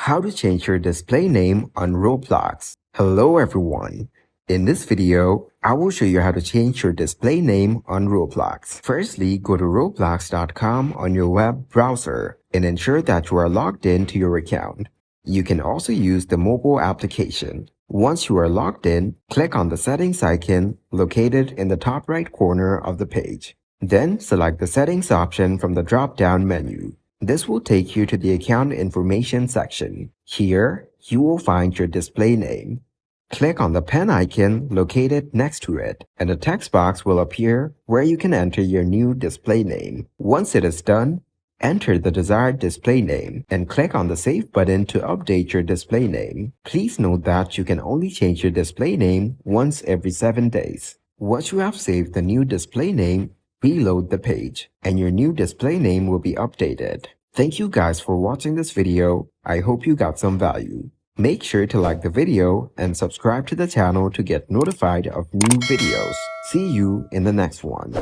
How to change your display name on Roblox. Hello everyone. In this video, I will show you how to change your display name on Roblox. Firstly, go to roblox.com on your web browser and ensure that you are logged in to your account. You can also use the mobile application. Once you are logged in, click on the settings icon located in the top right corner of the page. Then select the settings option from the drop-down menu. This will take you to the account information section. Here, you will find your display name. Click on the pen icon located next to it, and a text box will appear where you can enter your new display name. Once it is done, enter the desired display name and click on the Save button to update your display name. Please note that you can only change your display name once every 7 days. Once you have saved the new display name, reload the page, and your new display name will be updated. Thank you guys for watching this video. I hope you got some value. Make sure to like the video and subscribe to the channel to get notified of new videos. See you in the next one.